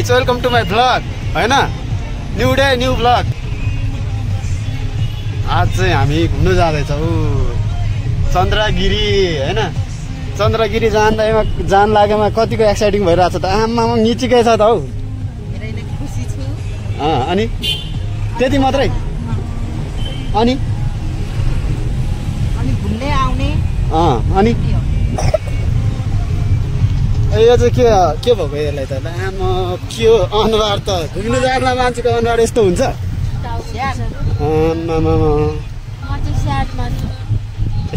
Guys welcome to my vlog होइन new day new vlog. आज चाहिँ हामी घुम्नु जाँदैछौँ चन्द्रगिरी होइन। चन्द्रगिरी जान लागेमा कतिको एक्साइटिङ भइरहेको छ त। आमामा निचिकै छ त हौ। अनि त्यति मात्रै अनि घुम्ने आउने अनि यो चाहिँ के भएको यसलाई त आमा के हो अनुहार त घुम्नु जाँदा मान्छेको अनुहार यस्तो हुन्छ।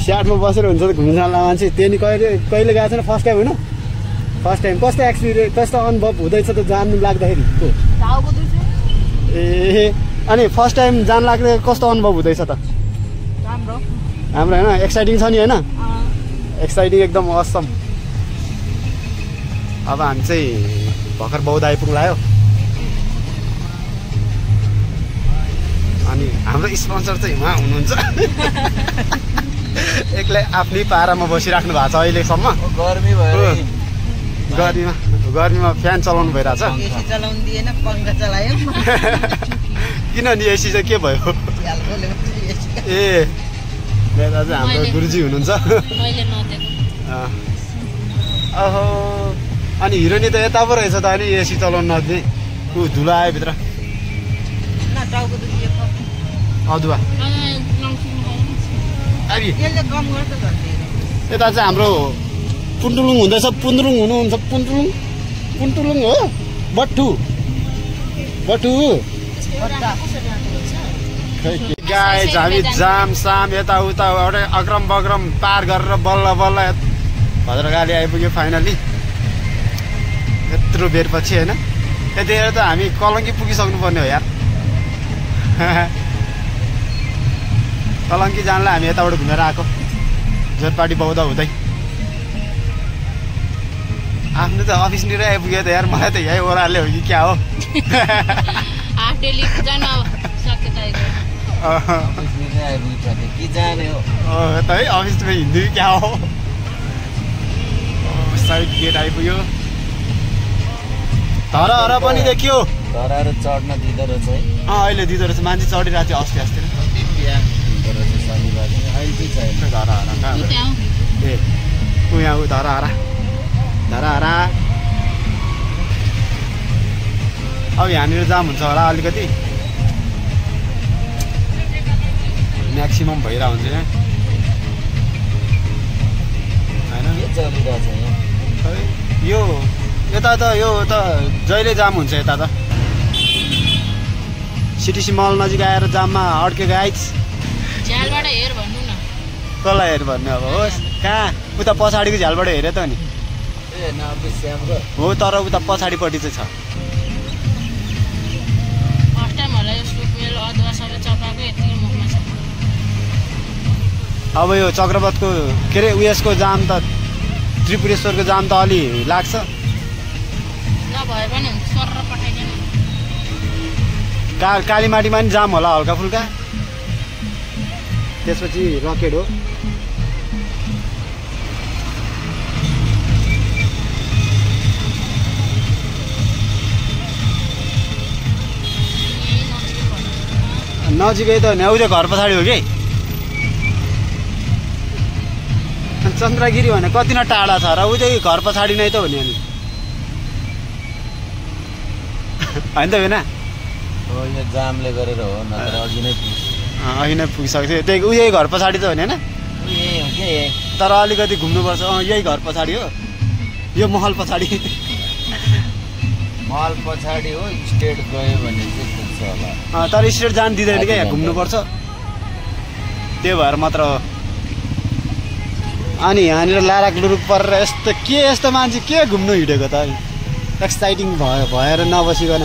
स्याटमा बसेर हुन्छ त घुम्नु जाँदा मान्छे। त्यहाँदेखि कहिले गएको छैन फर्स्ट टाइम होइन। फर्स्ट टाइम कस्तो एक्सपिरियन्स कस्तो अनुभव हुँदैछ त जानु लाग्दाखेरि। ए अनि फर्स्ट टाइम जान लाग्दा कस्तो अनुभव हुँदैछ त? राम्रो होइन एक्साइटिङ छ नि होइन। एक्साइटिङ एकदम असम। अब हामी चाहिँ भर्खर बौद्ध आइपुग्लायो। अनि हाम्रो स्पोन्सर चाहिँ उहाँ हुनुहुन्छ। एक्लै आफ्नै पारामा बसिराख्नु भएको छ अहिलेसम्म। गर्मीमा फ्यान चलाउनु भइरहेछ। किन नि एसी चाहिँ के भयो? ए दादा चाहिँ हाम्रो गुरुजी हुनुहुन्छ। ओहो अनि हिरोनी त यता पो रहेछ त। अनि एसी चलाउनु नदिने ऊ धुलो आयो भित्र। अदुवा यता चाहिँ हाम्रो पुन्टुलुङ हुँदैछ। पुन्द्रुङ हुनुहुन्छ। पुन्टुलुङ हो बट्टु गाइज हामी जाम साम यताउता अग्रम बग्रम पार गरेर बल्ल बल्ल भद्रकाली आइपुग्यो फाइनली। यत्रो बेरपछि होइन। त्यतिखेर त हामी कलङ्की पुगिसक्नु पर्ने हो यार। कलङ्की जानलाई हामी यताबाट घुमेर आएको जोरपाटी बौद्ध हुँदै। आफ्नो त अफिसनिर आइपुग्यो त यार। मलाई त यहीँ ओह्राले हो कि क्या हो? अफिसमा हिँड्नु कि क्या हो? साइड गेट आइपुग्यो। धराहरा पनि देखियो। धराहरा चढ्न दिँदो रहेछ है। अहिले दिँदो रहेछ। मान्छे चढिरहेको थियो अस्ति अस्ति। धराहरा ए ऊ यहाँ ऊ धराहरा अब यहाँनिर जाम हुन्छ होला अलिकति। म्याक्सिमम भइरहेको हुन्छ यहाँ होइन। यो यता त यो त जहिले जाम हुन्छ। यता त सिटिसी मल नजिक आएर जाममा अड्केको आइज। कसलाई हेर भन्नु अब होस् कहाँ उता पछाडिको झ्यालबाट हेरे त नि हो। तर उता पछाडिपट्टि चाहिँ छ। अब यो चक्रवतको के अरे उयसको जाम त त्रिपुरेश्वरको जाम त अलि लाग्छ। कालीमाटीमा पनि जाम होला हल्का फुल्का। त्यसपछि रकेट हो। नजिकै त न्याउजे घर पछाडि हो कि। चन्द्रगिरी भने कति न टाढा छ र उतै घर पछाडि नै त हो नि। अनि होइन त होइन जामले गरेर हो नत्र अघि नै पुगिसकेको थियो। त्यही उही घर पछाडि त हो नि होइन। तर अलिकति घुम्नुपर्छ। यही घर पछाडि हो। यो महल पछाडि हो। स्टेट गयो भने चाहिँ पुग्छ होला। तर स्टेट जान दिँदैन क्या। यहाँ घुम्नुपर्छ त्यो भएर मात्र हो। अनि यहाँनिर लाराक लुरुक परेर यस्तो मान्छे के घुम्नु हिँडेको त? एक्साइटिङ भएर नबसिकन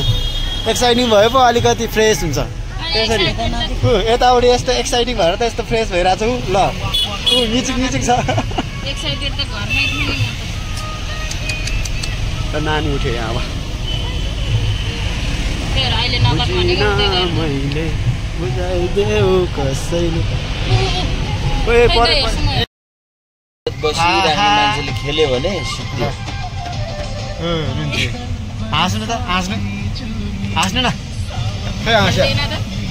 एक्साइटिङ भयो पो अलिकति फ्रेस हुन्छ। त्यसरी यताबाट यस्तो एक्साइटिङ भएर त यस्तो फ्रेस भइरहेको छ। ल ऊ निचिक छ। नानी उठ्यो यहाँ अब। मैले बुझाइदेऊ कसैले बसिराख्ने मान्छेले खेल्यो भने हाँस्नु त हाँस्नु हाँस्नु न खै हाँस्यो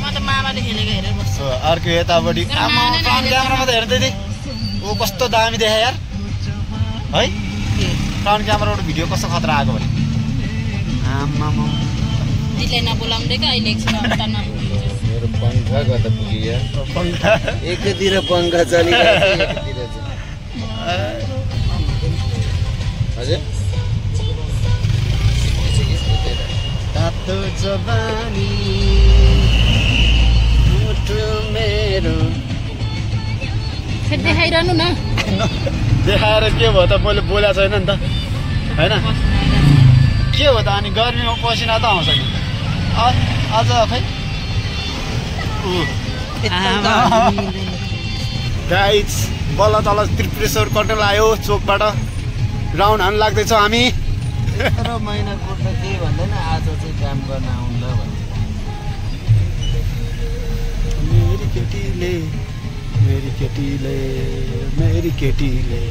म त मामाले खेलेको हेरेर बस्छु अर्को यतापट्टि आमा फ्रन्ट क्यामेरामा त हेर्दै थिएँ ऊ कस्तो दामी देखायो यार है फ्रन्ट क्यामेराबाट भिडियो कस्तो खतरा आएको भने आमा दिदीलाई नबोलाउँदै क्या अहिले एकछिन हप्ता मेरो पङ्खा गर्दा पुग्यो यार पङ्खा एकतिर पङ्खा चलिरहेको एकतिर हजुर तातो जवानी मुटु मेरो फेरि देखाइरहनु न देखाएर के भयो त मैले बोलेको छैन नि त होइन के हो त अनि गर्मीमा पसिना त आउँछ नि अझ खै गाइज बल्ल तल त्रिपुरेश्वर कट्न लाग्यो चोकबाट राउन्ड हान्नु लाग्दैछौँ हामी 11 महिना कोर्ट केही भन्दैन आज चाहिँ काम गर्न आउँदा भन्छ मेरी केटीले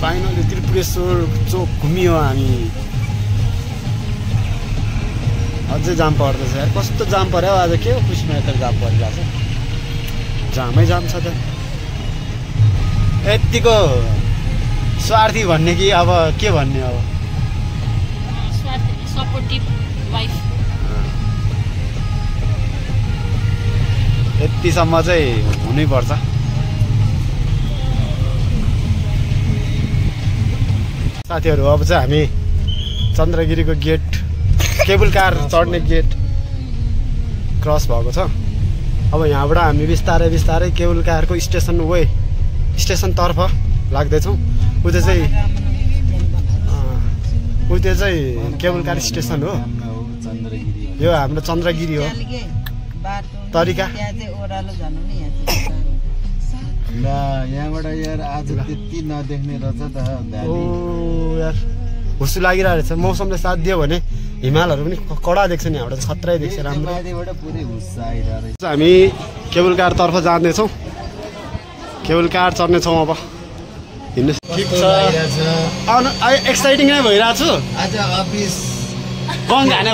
फाइनली त्रिपुरेश्वर चोक घुमियो हामी अझै जाम पर्दैछ यार कस्तो जाम पर्यो आज के हो पुसमा यता जाम परिरहेको छ जामै जाम छ त यतिको स्वार्थी भन्ने कि अब के भन्ने अब सपोर्टिभ वाइफ यतिसम्म चाहिँ हुनैपर्छ साथीहरू अब चाहिँ हामी चन्द्रगिरीको गेट केबल कार चढ्ने गेट क्रस भएको छ अब यहाँबाट हामी बिस्तारै केबल कारको स्टेसनतर्फ लाग्दैछौँ उता चाहिँ केबल कार स्टेसन हो यो हाम्रो चन्द्रगिरी हो तरिका ल यहाँबाट यार आज त्यति नदेख्ने रहेछ त ओ यार हुसु लागिरहेको छ मौसमले साथ दियो भने हिमालहरू पनि कडा देख्छ नि यहाँबाट खतरै देख्छ राम्रो पुरै हुस्सा आइरहेको हामी केबल कारतर्फ जाँदैछौँ केबल कार चढ्नेछौँ अब हिँड्नु ठिक छ एक्साइटिङ नै भइरहेको छु आज अफिस बङ हाने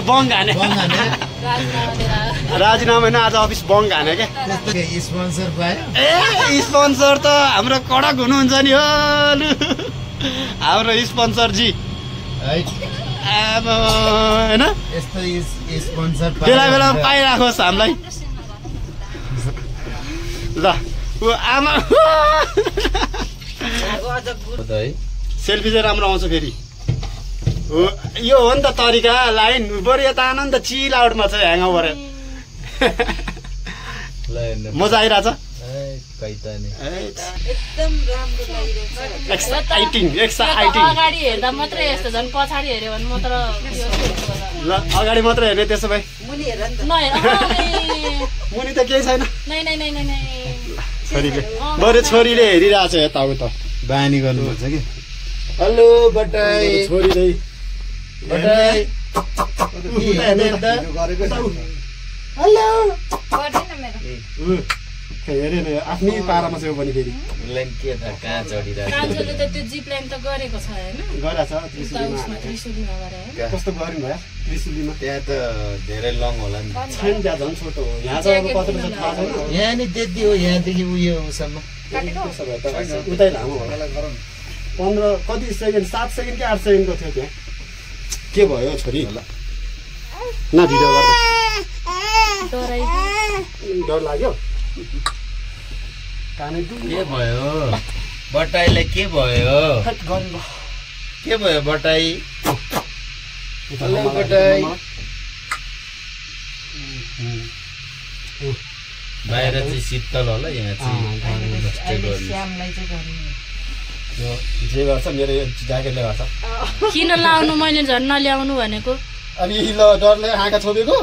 राजीनामा होइन आज अफिस बङ हाने क्या स्पोन्सर पायो ए स्पोन्सर त हाम्रो कडक हुनुहुन्छ नि हो हाम्रो स्पोन्सरजी होइन यस्तो स्पोन्सर बेला बेलामा पाइराखोस् हामीलाई ल आमा सेल्फी चाहिँ राम्रो आउँछ फेरि यो हो नि त तरिका लाइन बरु यता आनन्द चिल आउटमा चाहिँ ह्याङ आउट मजा आइरहेछ अगाडि हेर्दा मात्रै यस्तो झन् पछाडि हेऱ्यो भने मात्र ल अगाडि मात्रै हेर्ने त्यसो भए मुनि त केही छैन छोरीले बरु छोरीले हेरिरहेछ यताउता बानी गर्नुपर्छ कि हेलो बटाई छोरीले हेरे आफ्नै पारामा छ यो पनि फेरि कहाँ चढिरहेको त त्यो जिप लाइन त गरेको छ हैन गराछ त्रिशुलीमा गरे कस्तो गरिनु भयो त्रिशुलीमा त्यहाँ त धेरै लङ होला नि छैन त्यहाँ झन् छोटो हो यहाँ चाहिँ कति छ थाहा छैन यहाँ नि त्यति हो यहाँदेखि उयोसम्म उतै लामो होला 15 कति सेकेन्ड 7 सेकेन्ड कि 8 सेकेन्डको थियो त्यहाँ के भयो छोरी न भिडियो गर्दा डर लाग्यो के भयो बटाईलाई के भयो के भयो बटाई हेलो बटाई बाहिर चाहिँ शीतल होला यहाँ चाहिँ जे गर्छ मेरो यो ज्याकेटले गर्छ किन लाउनु मैले झन् नल्याउनु भनेको अनि ल डरले आँखा छोपेको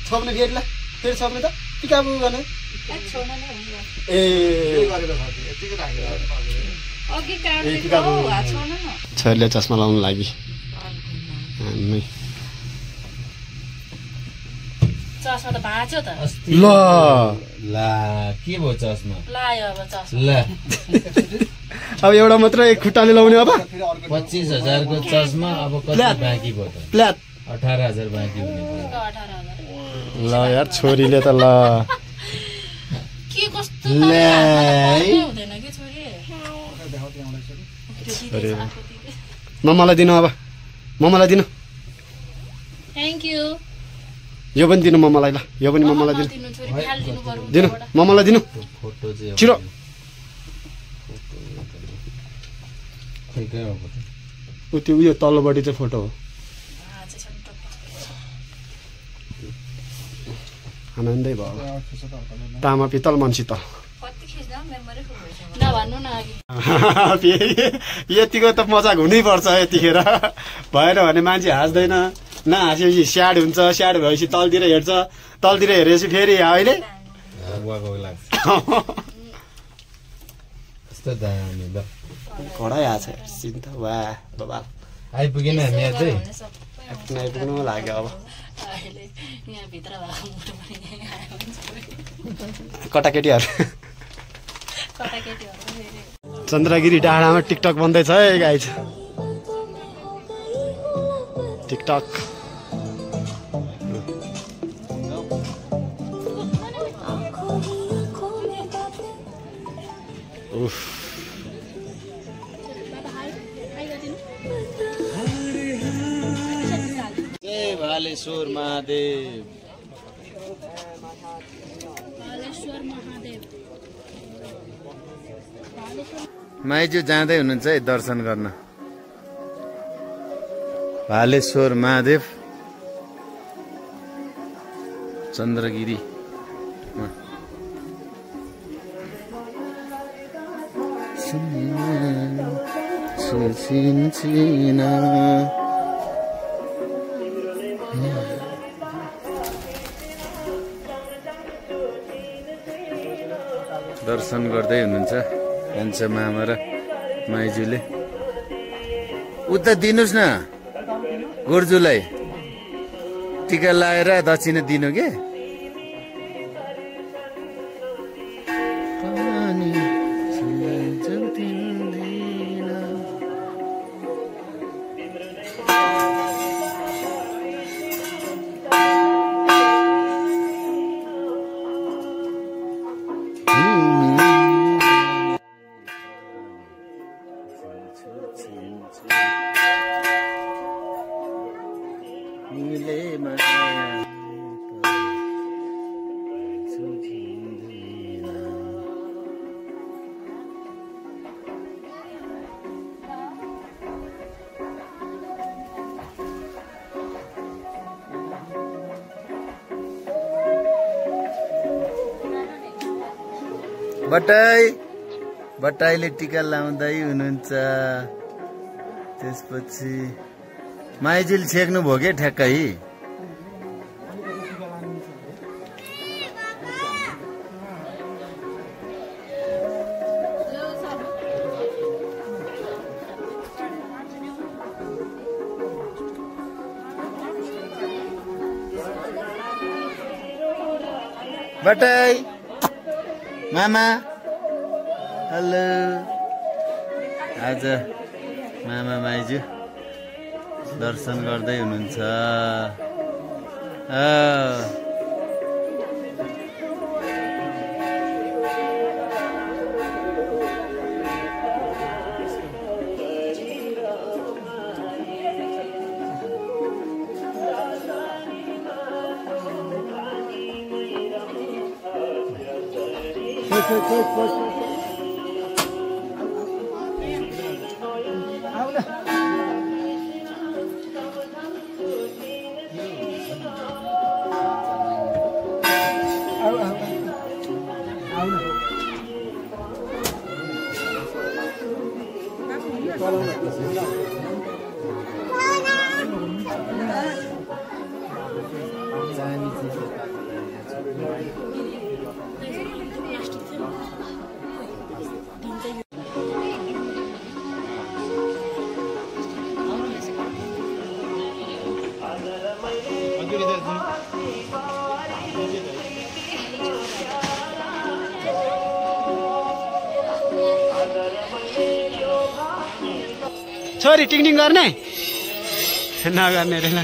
छोप्ने गेटलाई फेरि छोप्ने त पिकाबु गर्ने छोरीले चस्मा लाउनु लागि चस्मा त भाँच्यो त ल ला के भयो चस्मा लायो अब चस्मा ल अब एउटा मात्रै खुट्टाले लाउने अब 25,000 को चस्मा अब कति बाँकी भयो त प्ल्याट 18,000 बाँकी हुने भयो 18,000 ल यार छोरीले त ल के कस्तो हुँदैन कि छोरी मम्मालाई दिनु अब मम्मालाई दिनु थ्याङ्क यू यो पनि दिनु मम्मालाई ल यो पनि मम्मालाई दिनु दिनु मम्मालाई दिनु फोटो चाहिँ छिरो ऊ त्यो उयो तल्लोपट्टि चाहिँ फोटो हो आनन्दै भयो तामा पितल मन शीतल नभन्नु न अघि यतिको त मजाक हुनैपर्छ यतिखेर भएन भने मान्छे हाँस्दैन नहाँसेपछि स्याड हुन्छ स्याड भएपछि तलतिर हेर्छ तलतिर हेरेपछि फेरि अहिले घोडा आएको छ चिन्ता वा बाबा आइपुगेन हामी अझै आइपुग्नु लाग्यो अब कटाकेटीहरू चन्द्रगिरी डाँडामा टिकटक बन्दैछ है गाइज टिकटक उफ जय भालेश्वर महादेव माइजू जाँदै हुनुहुन्छ है दर्शन गर्न भालेश्वर महादेव चन्द्रगिरी दर्शन गर्दै हुनुहुन्छ कान्छा मामा र माइजूले उता दिनुहोस् न गोर्जुलाई टिका लाएर दक्षिणा दिनु के बटाईले टिका लाउँदै हुनुहुन्छ त्यसपछि माइजूले छेक्नु भयो के ठ्याक्कै बटाई मामा हेलो आज मामा माइजू दर्शन गर्दै हुनुहुन्छ छोरी टिङटिङ गर्ने नगर्ने रे ल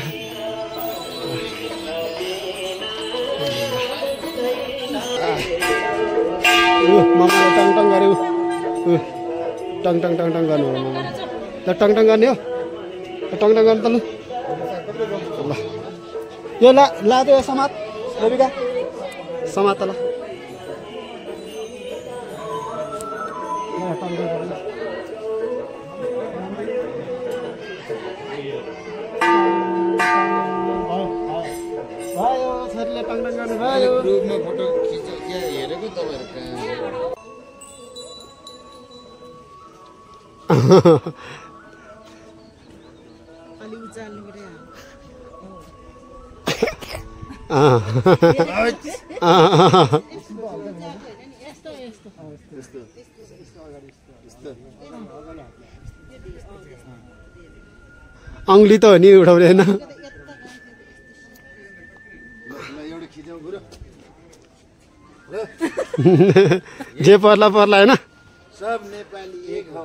मामाले टङ टङ गर्यो टङ टङ टङ टङ गर्नु ल टङ टङ गर्ने हो टङ टङ गर्नु त ल यो ला त्यो समात रविका समात त ल भयो छोरीले टङ टङ गर्नु भयो ग्रुपमा फोटो खिच्यो क्या हेरेको तपाईँहरू अलि उचाल्नु पर्यो अङ्गली त हो नि उठाउने होइन जे पर्ला पर्ला होइन सब नेपाली एक हौ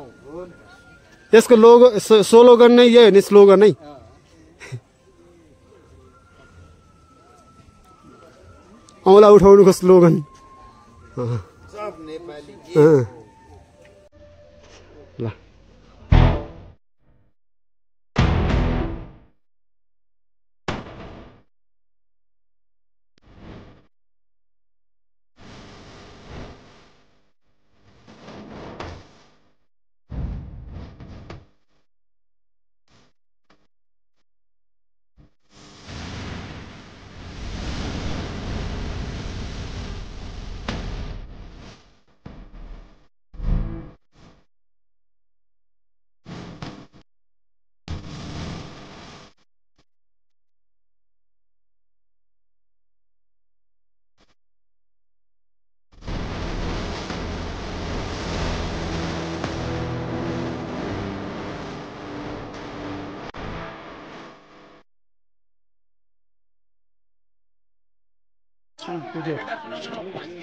यसको लोगो स्लोगन नै यही हो नि स्लोगन नै औँला उठाउनुको स्लोगन सब नेपाली ल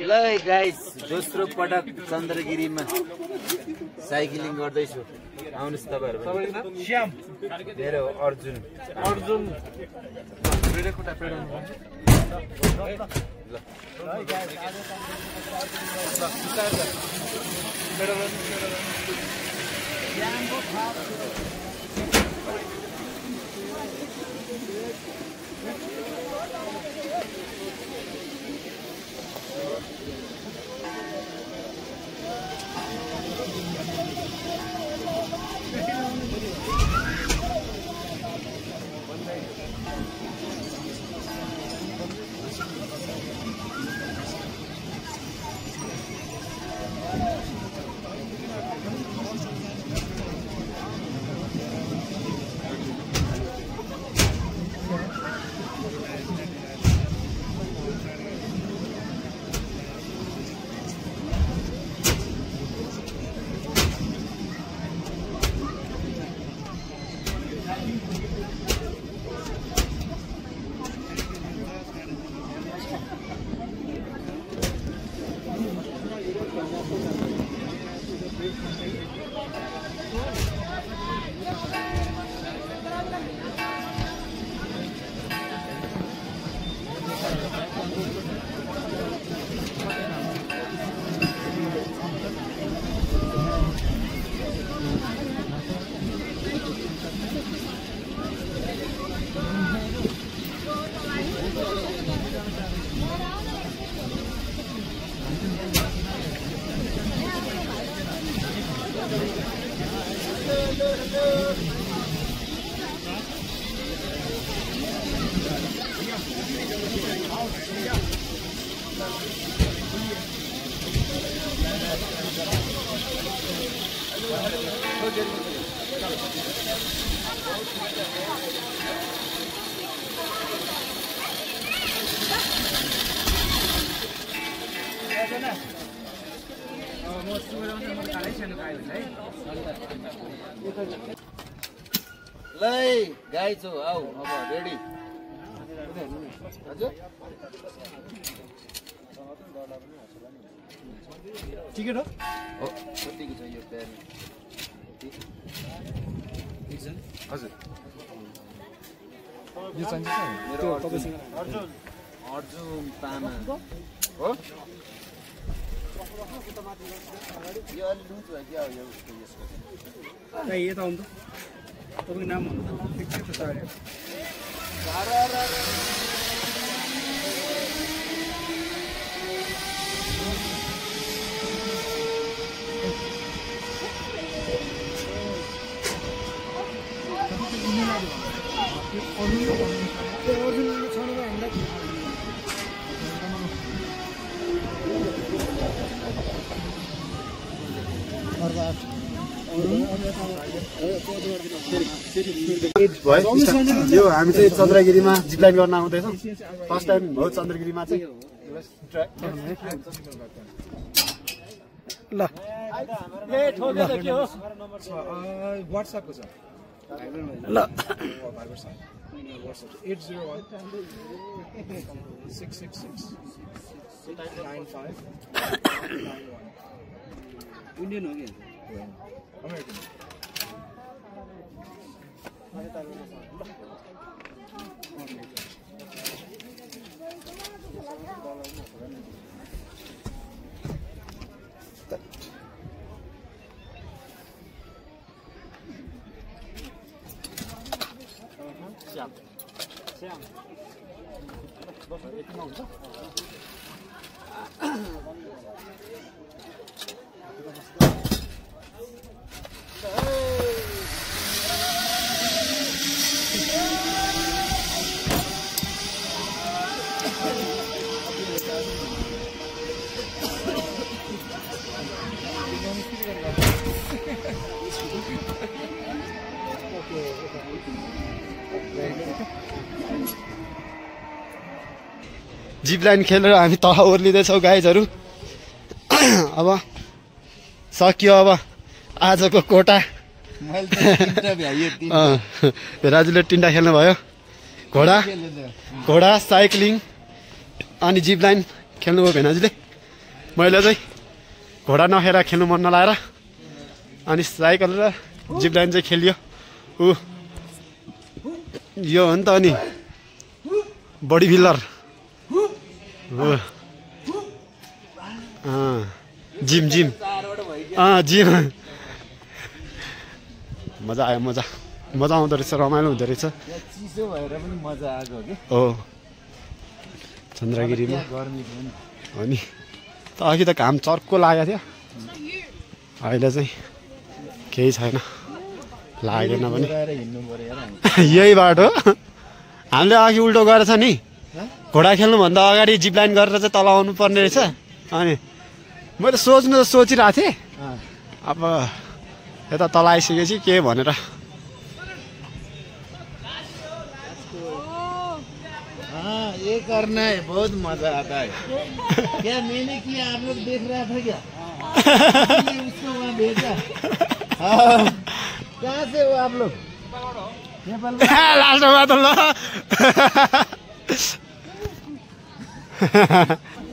ल गाइस दोस्रो पटक चन्द्रगिरीमा साइक्लिङ गर्दैछु आउनुहोस् तपाईँहरू श्याम मेरो अर्जुन लै गाई छौ आऊ अब रेडी हजुर टिकट हो कतिको छ यो प्यान हजुर यो चाहिन्छ मेरो अर्जुन तामा हो यो अलि लुज भयो क्या यो यसको यता आउनु त तपाईँको नाम भन्नु ठिक छ सर यो हामी चाहिँ चन्द्रगिरीमा जिपलाइन गर्न आउँदैछौँ फर्स्ट टाइम हो चन्द्रगिरीमा चाहिँ ल व्हाट्सएपको छ ल 801 666 9591 इन्डियन हो कि अमेरिकन जिप लाइन खेलेर हामी तल ओर्लिँदैछौँ गाइजहरू अब सकियो अब आजको कोटा राजुले 3टा खेल्नुभयो घोडा साइक्लिङ अनि जिप लाइन खेल्नुभयो भेनाजुले मैले चाहिँ घोडा नखेर खेल्नु मन नलाएर अनि साइकल र जिप लाइन चाहिँ खेलियो यो हो नि त अनि बडी बिल्डर जिम जिम मजा आयो मजा आउँदो रहेछ रमाइलो हुँदो रहेछ चिसो भएर पनि मजा आएको हो चन्द्रगिरीमा गर्मी हो नि त अघि त घाम चर्को लागेको थियो अहिले चाहिँ केही छैन लागेन पनि हिँड्नु पर्यो यही बाटो हामीले अघि उल्टो गरेछ नि घोडा खेल्नुभन्दा अगाडि जिप लाइन गरेर चाहिँ तल आउनु पर्ने रहेछ अनि मैले सोचिरहेको थिएँ अब यता तल आइसकेपछि के भनेर ये करना है बहुत मजा आता है क्या मैंने किया आप लोग देख रहा था क्या उसको वहाँ भेजा कहाँ से हो आप लोग नेपाल लास्टमा त ल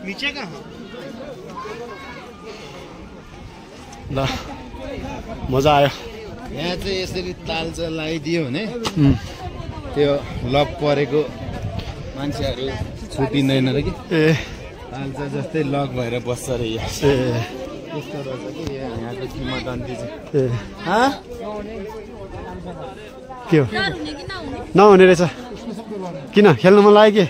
नीचे कहाँ ल मजा आयो यहाँ चाहिँ यसरी तालचा लगाइदियो भने त्यो लक परेको मान्छेहरू छुटिँदैन र कि तालचा जस्तै लक भएर बस्छ अरे यहाँ त्यस्तो रहेछ कि यहाँको किंवदन्ती चाहिँ के हो नहुने रहेछ किन खेल्नु मन लाग्यो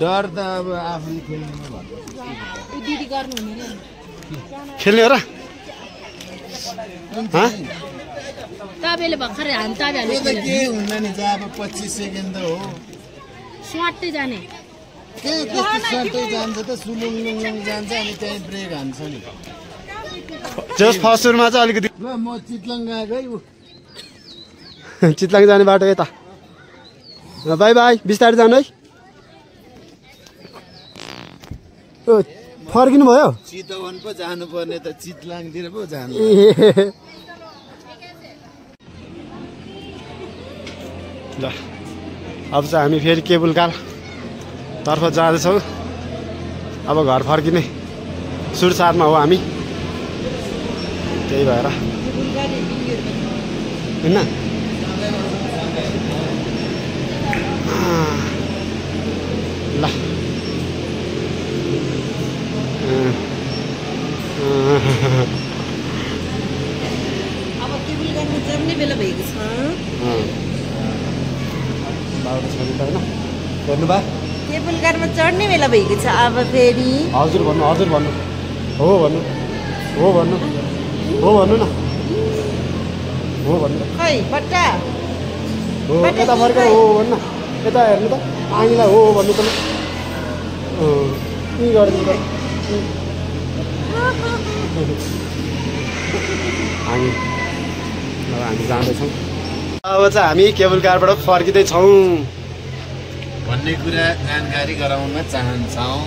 डर त अब आफूले खेल्ने हो र ताबेले भर्खरै हाम ताबे त्यो त केही हुँदैन नि जब 25 सेकेन्ड त हो स्वाटै जाने के त्यस्तो स्वाटै जान्छ त सुलुङ लुङ जान्छ अनि त्यही ब्रेक हान्छ नि जस फर्स्ट सुरुमा चाहिँ अलिकति ल म चितलाङ गएको है चितलाङ जाने बाटो यता बाई बाई बिस्तारै जानु है फर्किनु भयो चितवन पो जानुपर्ने त चितलाङतिर पो जानु ल अब चाहिँ हामी फेरि केबुल कार तर्फ जाँदैछौँ अब घर फर्किने सुरसारमा हो हामी त्यही भएर होइन ल अब केबुल गाडीमा चढ्ने बेला भएको छ बाबा छोरी त होइन हेर्नुभयो केबुल गाडीमा चढ्ने बेला भएको छ अब फेरि हजुर भन्नु हो भन्नु हो भन्नु न हो भन्नु खै बट्टा हो यता फर्केर हो भन्नु यता हेर्नु त आनीलाई हो भन्नु त के गरिदिनु त हामी जाँदैछौँ अब चाहिँ हामी केबुल कारबाट फर्किँदैछौँ भन्ने कुरा जानकारी गराउन चाहन्छौँ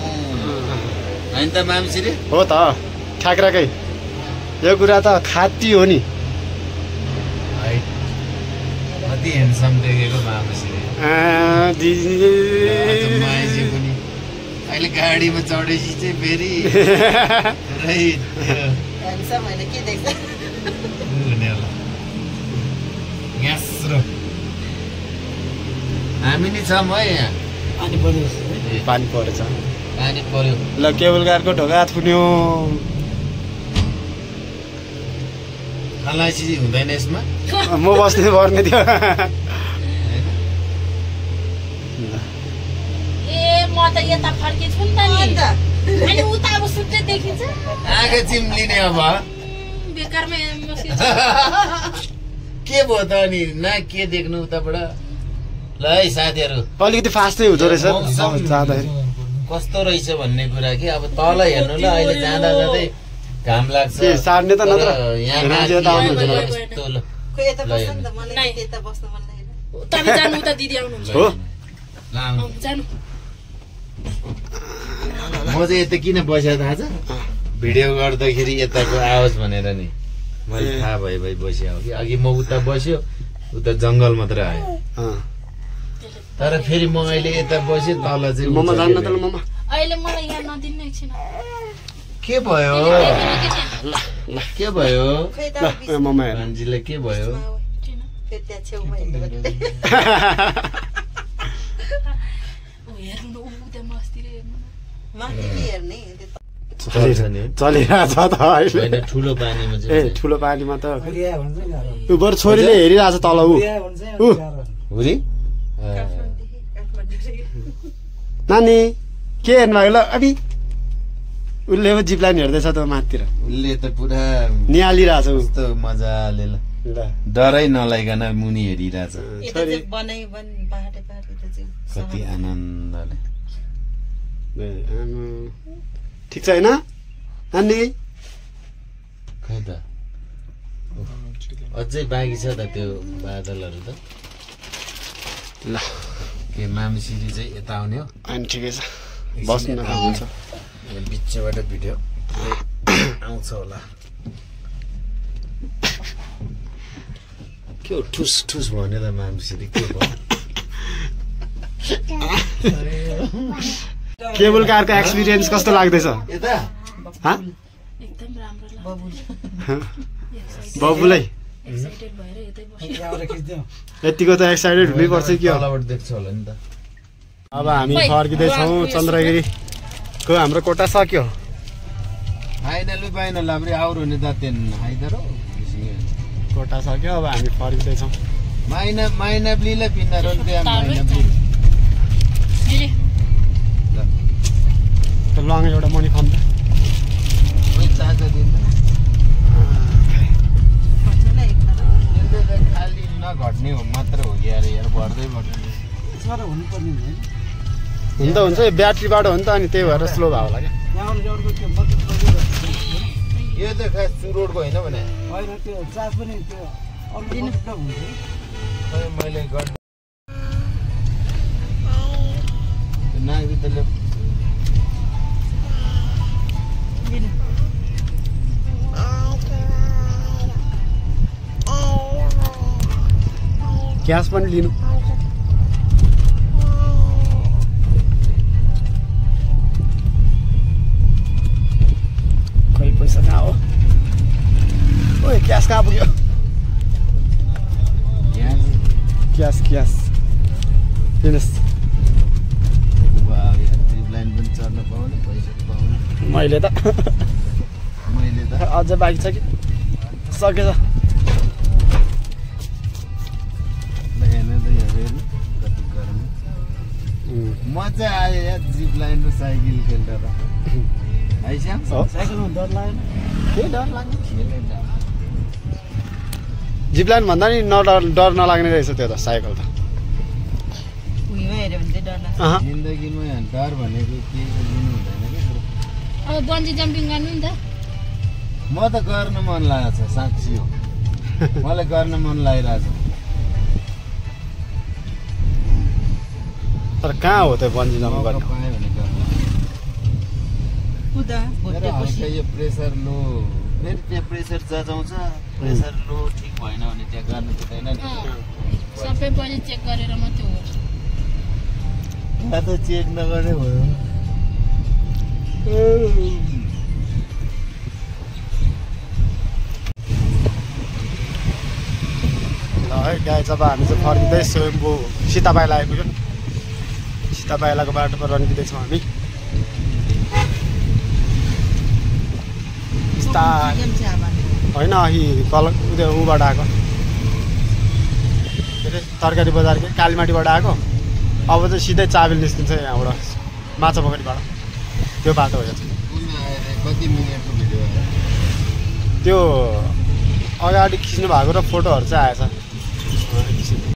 होइन त मामसिरे हो त ठ्याक्राकै यो कुरा त खाती हो नि कति ह्यान्डसम देखेको मामसिरे माइजी पनि अहिले गाडीमा चढेपछि चाहिँ फेरि के देख्छ हामी नि छौँ है यहाँ पानी परेछ पानी पर्यो ल केबुल कारको ढोका थुन्यो खलासी हुँदैन यसमा म बस्ने पर्ने थियो ए म त यता फर्केछु नि त नि अनि उता अब सुत्दै देखिन्छ आँखा चिम्लिने अब बेकारमा के भयो त अनि न के देख्नु उताबाट ल है साथीहरू अलिकति फास्टै हुँदो रहेछ जाँदाखेरि कस्तो रहेछ भन्ने कुरा कि अब तल हेर्नु ल अहिले जाँदा जाँदै घाम लाग्छ सार्ने त नत्र यहाँ मान्छे त आउनुहुन्छ खोइ यता बस्छ नि त मलाई त्यता बस्नु मन लागेन तपाईँ जानु उता दिदी आउनुहुन्छ हो जानु म चाहिँ यता किन बसेको थाहा छ भिडियो गर्दाखेरि यताको आवाज भनेर नि मैले थाहा भइ बस्यो कि अघि म उता बस्यो उता जङ्गल मात्र आयो तर फेरि म अहिले यता बसेँ तल चाहिँ ममा जान्न त ल ममा अहिले मलाई यहाँ नदिनु एकछिन के भयो के भयो खोइ त ममा हेर भान्जीलाई के भयो फेरि त्यहाँ छेउमा हेर्नु हेर्नु उता मस्तिर हेर्नु माथि हेर्ने चलिरहेछ त अहिले ठुलो पानीमा ए ठुलो पानीमा त ऊ बरु छोरीले हेरिरहेछ तल ऊ हुरी नानी के हेर्नु भएको ल अभी उसले जिप लाइन हेर्दैछ त माथितिर उसले त पुरा निहालिरहेछ ऊ कस्तो मजाले ल डरै नलाइकन मुनि हेरिरहेछ कति आनन्दले ठिक छ होइन नानी खै त अझै बाँकी छ त त्यो बादलहरू त ल के मामसिरी चाहिँ यता आउने हो अनि ठिकै छ बस्नु हुन्छ बिचबाट भिडियो आउँछ होला के हो ठुस ठुस भन्यो त मामसिरी के भयो केबुल कारको एक्सपिरियन्स कस्तो लाग्दैछ यता एकदम राम्रो लाग्यो बबुलाई एक्साइटेड भएर यतै बस्यो यतिको त एक्साइटेड हुनै पर्छ कि तलबाट देख्छ होला नि त अब हामी फर्किँदैछौँ चन्द्रगिरीको हाम्रो कोटा सक्यो फाइनल अब आउर हुने त तेन आइदरो कोटा सक्यो अब हामी फर्किँदैछौँ माइना ब्लीला पिन्नारो माइना ब्ली त लङ एउटा मनी खाम त खालि नघट्ने हो मात्र हो कि यार बढ्दै बढ्दै हुन्छ ब्याट्रीबाट हो नि त अनि त्यही भएर स्लो भयो होला क्या यो त खास चुरोडको होइन भने मैले नागरी त क्यास पनि लिनु खै पैसा कहाँ हो क्यास कहाँ पुग्यो क्यास दिनुहोस् जिप लाइन पनि चढ्न पाउने पैसा पाउने मैले त अझ बाँकी छ कि सकेछ मजा आयो यार जिप लाइन र साइकल खेल्दा त है श्याम साइकलमा डर लागेन के डर लाग्ने जिप लाइन भन्दा नि डर नलाग्ने रहेछ त्यो त साइकल त भुइँमा हेऱ्यो भने चाहिँ डर लाग्छ जिन्दगीमा डर भनेको केही लिनु हुँदैन कि अब बन्जी जम्पिङ गर्नु नि त म त गर्न मन लागेको छ साँच्ची हो मलाई गर्न मन लागिरहेको छ तर कहाँ हो त्यो बन्जी जम्प गर्नु पायो भने गर्न कुदा भोटेपछि यो प्रेसर लो फेरि त्यहाँ प्रेसर जचाउँछ प्रेसर लो ठिक भएन भने त्यहाँ गर्नु दिँदैन नि सबै पहिले चेक गरेर मात्रै हो यहाँ त चेक नगर्ने भयो ल है गाइस अब हामी चाहिँ फर्किँदै स्वयम्भू सीतापाइला आइपुग्यो सीतापाइलाको बाटोमा रन्किँदैछौँ हामी होइन अघि तल उयो ऊबाट आएको के अरे तरकारी बजार के कालीमाटीबाट आएको अब चाहिँ सिधै चाबेल निस्किन्छ यहाँबाट माछापोखरीबाट त्यो बाटो हो चाहिँ कति मिनटको भिडियो त्यो अगाडि खिच्नु भएको र फोटोहरू चाहिँ आएछ